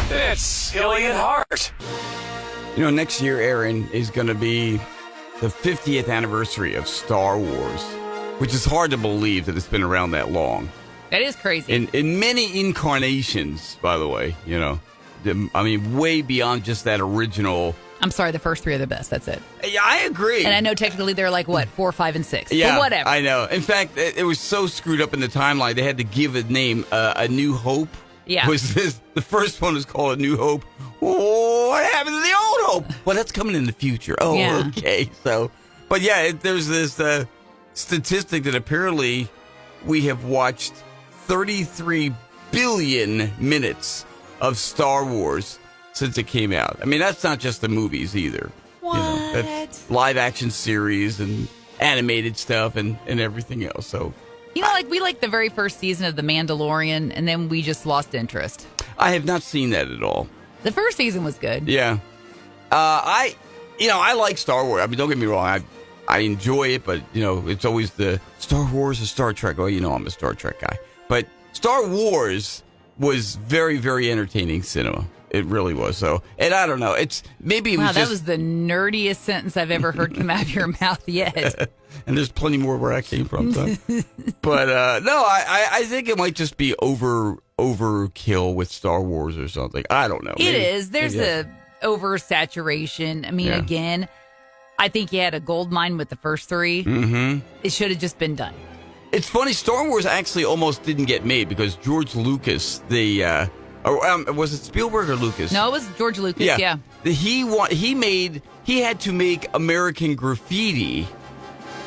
It's Hilly and Hart. Next year, Aaron, is going to be the 50th anniversary of Star Wars, which is hard to believe that it's been around that long. That is crazy. In many incarnations, by the way, way beyond just that original. I'm sorry, the first three are the best. That's it. Yeah, I agree. And I know technically they're like, 4, 5, and 6. Yeah, but whatever. I know. In fact, it was so screwed up in the timeline, they had to give a name, A New Hope. Yeah. The first one was called A New Hope. What happened to the old Hope? Well, that's coming in the future. Oh, yeah. Okay. So, but yeah, there's this statistic that apparently we have watched 33 billion minutes of Star Wars since it came out. I mean, that's not just the movies either. What? That's live action series and animated stuff and everything else. So, we liked the very first season of The Mandalorian, and then we just lost interest. I have not seen that at all. The first season was good. Yeah. I like Star Wars. I mean, don't get me wrong. I enjoy it, but, it's always the Star Wars or Star Trek. Oh, I'm a Star Trek guy. But Star Wars was very, very entertaining cinema. It really was. So, and I don't know. That was the nerdiest sentence I've ever heard come out of your mouth yet. And there's plenty more where I came from. So. But no, I think it might just be overkill with Star Wars or something. I don't know. It is. There's a oversaturation. I mean, again, I think you had a gold mine with the first three. Mm-hmm. It should have just been done. It's funny. Star Wars actually almost didn't get made because George Lucas, was it Spielberg or Lucas? No, it was George Lucas. Yeah. He had to make American Graffiti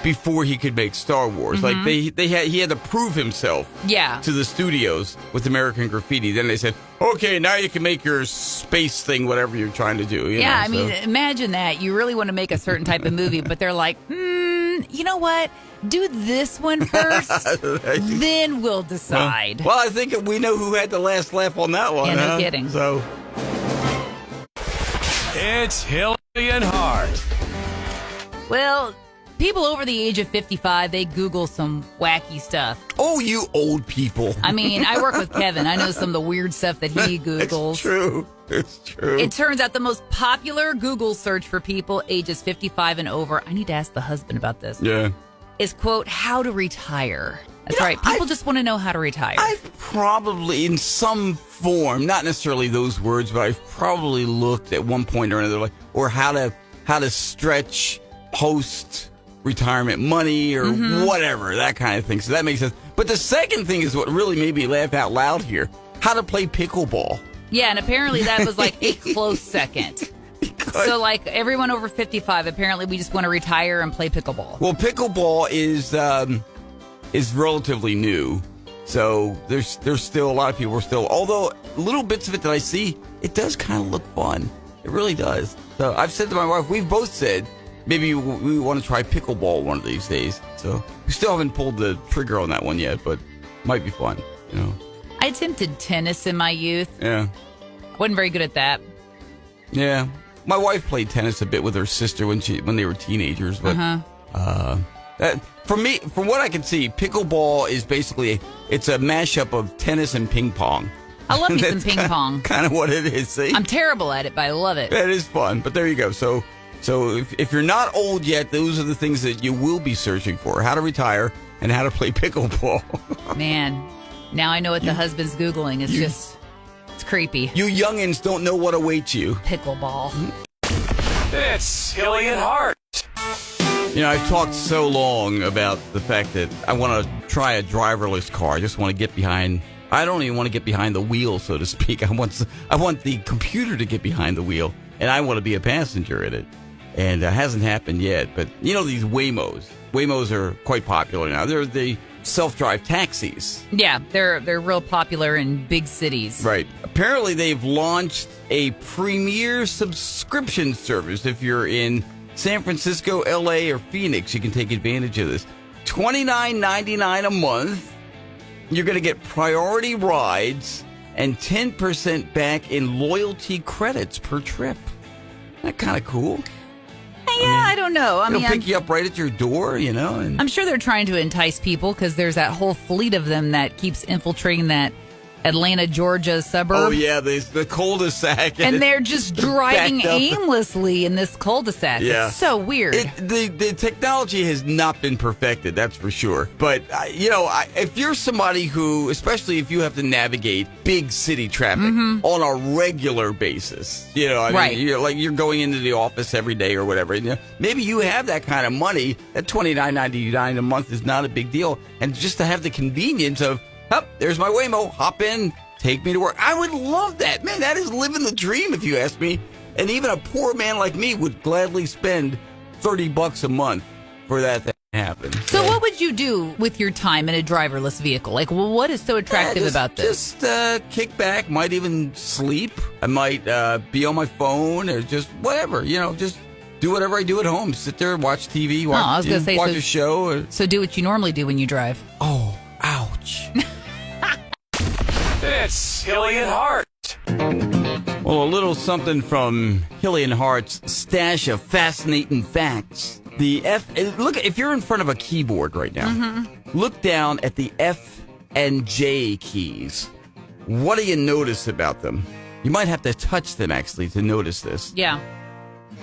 before he could make Star Wars. Mm-hmm. Like he had to prove himself to the studios with American Graffiti. Then they said, okay, now you can make your space thing, whatever you're trying to do. I mean, imagine that. You really want to make a certain type of movie, but they're like, you know what? Do this one first, then we'll decide. Well, I think we know who had the last laugh on that one. Yeah, no kidding. So, it's Hilly and Hart. Well, people over the age of 55, they Google some wacky stuff. Oh, you old people. I mean, I work with Kevin. I know some of the weird stuff that he Googles. It's true. It turns out the most popular Google search for people ages 55 and over, I need to ask the husband about this. Yeah. Is, quote, how to retire. That's right. People just want to know how to retire. I've probably, in some form, not necessarily those words, but I've probably looked at one point or another, or how to stretch post-retirement money or whatever, that kind of thing. So that makes sense. But the second thing is what really made me laugh out loud here. How to play pickleball. Yeah, and apparently that was like a close second. So, like, everyone over 55, apparently we just want to retire and play pickleball. Well, pickleball is relatively new. So there's still a lot of people are still, although little bits of it that I see, it does kind of look fun. It really does. So I've said to my wife, we've both said, maybe we want to try pickleball one of these days. So we still haven't pulled the trigger on that one yet, but it might be fun, I attempted tennis in my youth. Yeah. Wasn't very good at that. Yeah. My wife played tennis a bit with her sister when they were teenagers, but from what I can see, pickleball is basically it's a mashup of tennis and ping pong. I love me some ping pong. Kind of what it is. See, I'm terrible at it, but I love it. It is fun, but there you go. So if you're not old yet, those are the things that you will be searching for: how to retire and how to play pickleball. Man, now I know what the husband's Googling. It's creepy. You youngins don't know what awaits you. Pickleball. It's Hilly and Hart. I've talked so long about the fact that I want to try a driverless car. I just want to get behind. I don't even want to get behind the wheel, so to speak. I want the computer to get behind the wheel, and I want to be a passenger in it. And it hasn't happened yet. But these Waymos. Waymos are quite popular now. They're the self-drive taxis. Yeah, they're real popular in big cities. Right. Apparently, they've launched a premier subscription service. If you're in San Francisco, LA, or Phoenix, you can take advantage of this. $29.99 a month. You're going to get priority rides and 10% back in loyalty credits per trip. Isn't that kind of cool? I don't know. They'll pick you up right at your door, And I'm sure they're trying to entice people because there's that whole fleet of them that keeps infiltrating that Atlanta, Georgia suburb. Oh, yeah, the cul-de-sac. And they're just driving Backed up. aimlessly in this cul-de-sac. Yeah. It's so weird. The technology has not been perfected, that's for sure. But, if you're somebody who, especially if you have to navigate big city traffic on a regular basis, Right. you're going into the office every day or whatever, maybe you have that kind of money, that $29.99 a month is not a big deal. And just to have the convenience of, there's my Waymo, hop in, take me to work. I would love that. Man, that is living the dream if you ask me. And even a poor man like me would gladly spend $30 a month for that to happen. So what would you do with your time in a driverless vehicle? Like, what is so attractive about this? Just kick back, might even sleep. I might be on my phone or just whatever, just do whatever I do at home. Sit there, watch TV, watch a show. So do what you normally do when you drive. Oh, ouch. It's Hilly and Hart. Well, a little something from Hilly and Hart's stash of fascinating facts. Look, if you're in front of a keyboard right now, look down at the F and J keys. What do you notice about them? You might have to touch them, actually, to notice this. Yeah.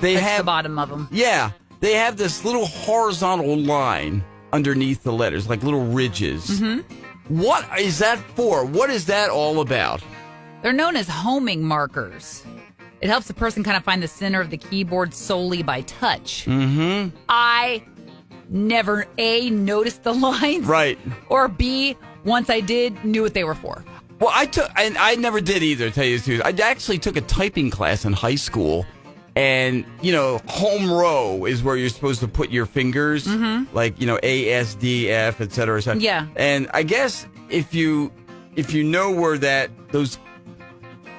They Touch have the bottom of them. Yeah, they have this little horizontal line underneath the letters, like little ridges. What is that for? What is that all about? They're known as homing markers. It helps a person kind of find the center of the keyboard solely by touch. I never, A, noticed the lines. Right. Or B, once I did, knew what they were for. Well, I never did either, to tell you the truth. I actually took a typing class in high school. And, home row is where you're supposed to put your fingers, like, A, S, D, F, et cetera, et cetera. Yeah. And I guess if you know where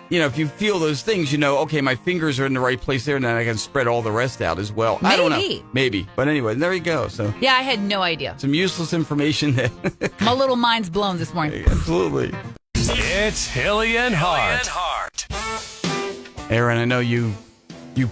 if you feel those things, okay, my fingers are in the right place there, and then I can spread all the rest out as well. I don't know. Maybe. But anyway, there you go. So Yeah, I had no idea. some useless information there. My little mind's blown this morning. Absolutely. It's Hilly and Hart. Aaron, I know you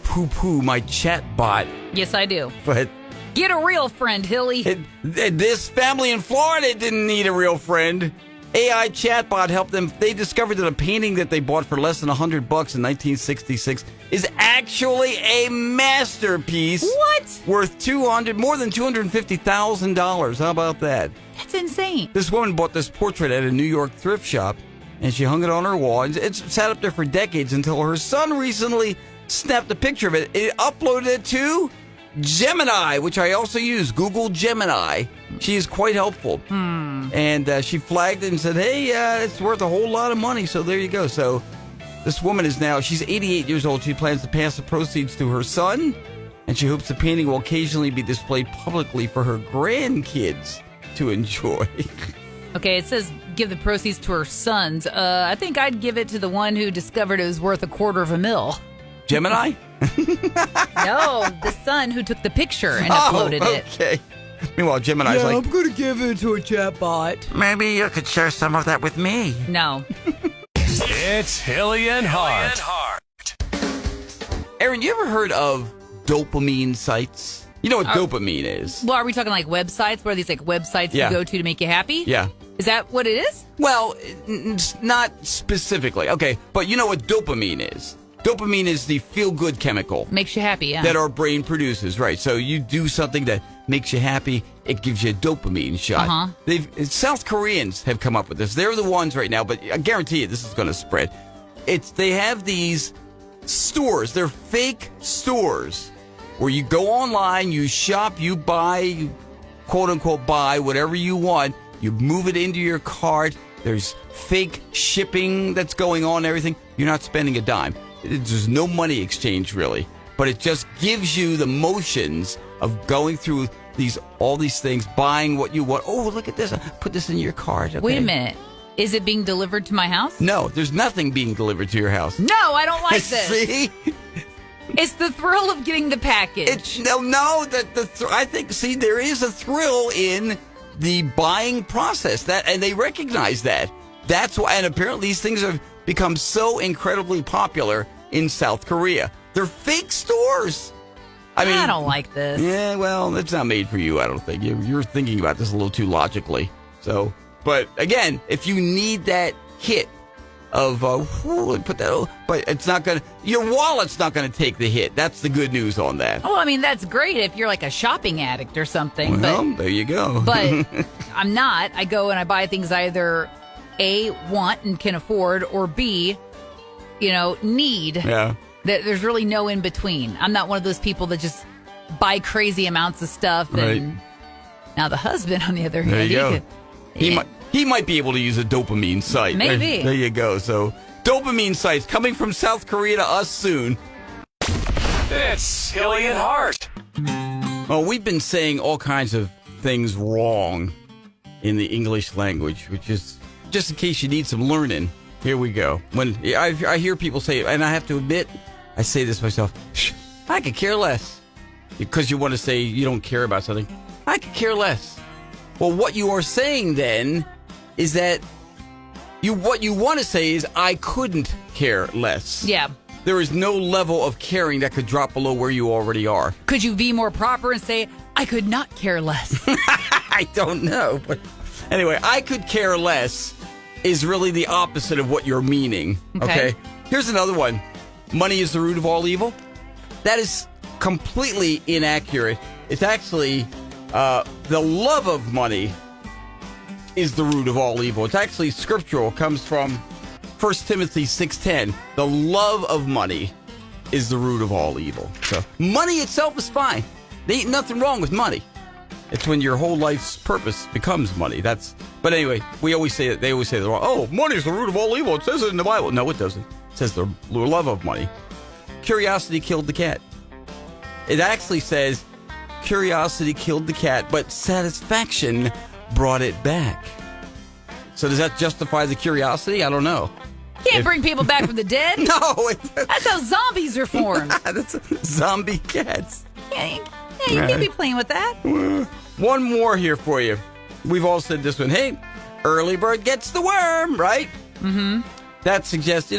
poo-poo my Chatbot, Yes, I do. but Get a real friend, Hilly. this family in Florida didn't need a real friend. AI Chatbot helped them. They discovered that a painting that they bought for less than $100 in 1966 is actually a masterpiece. What? Worth more than $250,000. How about that? That's insane. This woman bought this portrait at a New York thrift shop, and she hung it on her wall. And it's sat up there for decades until her son recently snapped a picture of it. It uploaded it to Gemini, which I also use. Google Gemini. She is quite helpful. And she flagged it and said, hey, it's worth a whole lot of money. So there you go. So this woman she's 88 years old. She plans to pass the proceeds to her son. And she hopes the painting will occasionally be displayed publicly for her grandkids to enjoy. Okay, it says give the proceeds to her sons. I think I'd give it to the one who discovered it was worth $250,000. Gemini? No, the son who took the picture and uploaded it. Okay. Meanwhile, Gemini's like, I'm going to give it to a chatbot. maybe you could share some of that with me. No. It's Hilly and Hart. Aaron, you ever heard of dopamine sites? You know what dopamine is? Well, are we talking like websites? What are these like websites Yeah. you go to make you happy? Yeah. Is that what it is? Well, it's not specifically. Okay, but you know what dopamine is? Dopamine is the feel-good chemical Makes you happy, yeah. that our brain produces, right? So you do something that makes you happy, it gives you a dopamine shot. South Koreans have come up with this. They're the ones right now, but I guarantee you this is going to spread. They have these stores. They're fake stores where you go online, you shop, you buy, you quote-unquote buy whatever you want. You move it into your cart. There's fake shipping that's going on and everything. You're not spending a dime. There's no money exchange, really. But it just gives you the motions of going through all these things, buying what you want. Oh, look at this. Put this in your cart. Okay. Wait a minute. Is it being delivered to my house? No, there's nothing being delivered to your house. No, I don't like this. See? It's the thrill of getting the package. I think, there is a thrill in the buying process, and they recognize that. That's why, and apparently these things have become so incredibly popular in South Korea. They're fake stores. I mean, I don't like this. Yeah, well, it's not made for you, I don't think. You're thinking about this a little too logically. So, but again, if you need that hit put that. But it's not gonna. Your wallet's not gonna take the hit. That's the good news on that. Oh, I mean, that's great if you're like a shopping addict or something. Well, there you go. But I'm not. I go and I buy things I either A, want and can afford, or B, need. Yeah. There's really no in between. I'm not one of those people that just buy crazy amounts of stuff. And now the husband, on the other hand, there you go. He might be able to use a dopamine site. Maybe. There you go. So, dopamine sites coming from South Korea to us soon. It's Hilly and Hart. Well, we've been saying all kinds of things wrong in the English language, which is just in case you need some learning. Here we go. When I hear people say, and I have to admit, I say this myself, I could care less. Because you want to say you don't care about something. I could care less. Well, what you are saying then is that what you want to say is I couldn't care less. Yeah. There is no level of caring that could drop below where you already are. Could you be more proper and say, I could not care less? I don't know. But anyway, I could care less is really the opposite of what you're meaning. Okay? Here's another one. Money is the root of all evil. That is completely inaccurate. It's actually the love of money is the root of all evil. It's actually scriptural. It comes from 1 Timothy 6:10. The love of money is the root of all evil. So money itself is fine. There ain't nothing wrong with money. It's when your whole life's purpose becomes money. But anyway, they always say the wrong. Oh, money is the root of all evil. It says it in the Bible. No, it doesn't. It says the love of money. Curiosity killed the cat. It actually says curiosity killed the cat, but satisfaction brought it back. So does that justify the curiosity? I don't know. Can't bring people back from the dead. No. That's how zombies are formed. That's zombie cats. Yeah, you can't be playing with that. One more here for you. We've all said this one. Hey, early bird gets the worm, right? Mm-hmm. That suggests,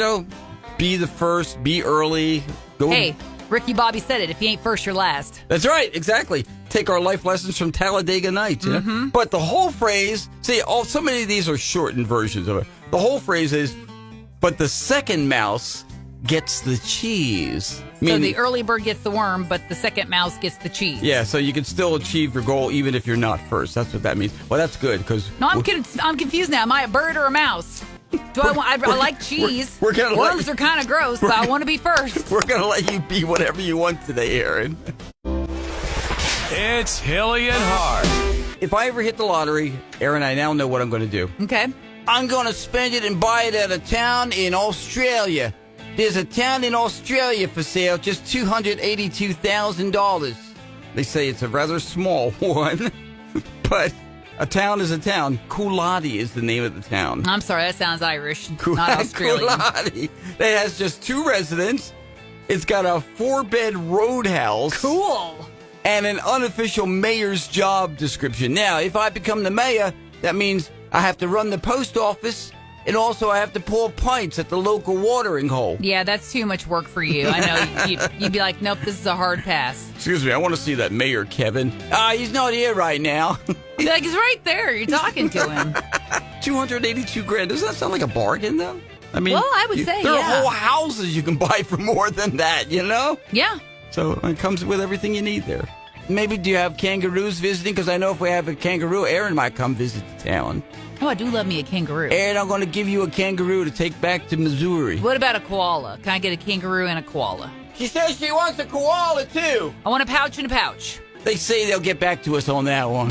be the first, be early. Go. Hey, Ricky Bobby said it. If you ain't first, you're last. That's right. Exactly. Take our life lessons from Talladega Nights. Mm-hmm. But the whole phrase, so many of these are shortened versions of it. The whole phrase is, but the second mouse gets the cheese. So the early bird gets the worm, but the second mouse gets the cheese. Yeah, so you can still achieve your goal even if you're not first. That's what that means. Well, that's good because... No, I'm confused now. Am I a bird or a mouse? I like cheese. Worms are kind of gross, but I want to be first. We're going to let you be whatever you want today, Aaron. It's Hilly and Hart. If I ever hit the lottery, Aaron, I now know what I'm going to do. Okay. I'm going to spend it and buy it at a town in Australia. There's a town in Australia for sale, just $282,000. They say it's a rather small one, but a town is a town. Coolati is the name of the town. I'm sorry, that sounds Irish, not Australian. Coolati. It has just 2 residents. It's got a 4-bed roadhouse. Cool. And an unofficial mayor's job description. Now, if I become the mayor, that means I have to run the post office, and also I have to pour pints at the local watering hole. Yeah, that's too much work for you. I know you'd be like, nope, this is a hard pass. Excuse me, I want to see that mayor, Kevin. He's not here right now. You're like, he's right there. You're talking to him. $282,000. Doesn't that sound like a bargain, though? I mean, well, I would say, there yeah. are whole houses you can buy for more than that, Yeah. So it comes with everything you need there. Maybe do you have kangaroos visiting? Because I know if we have a kangaroo, Aaron might come visit the town. Oh, I do love me a kangaroo. Aaron, I'm going to give you a kangaroo to take back to Missouri. What about a koala? Can I get a kangaroo and a koala? She says she wants a koala, too. I want a pouch and a pouch. They say they'll get back to us on that one.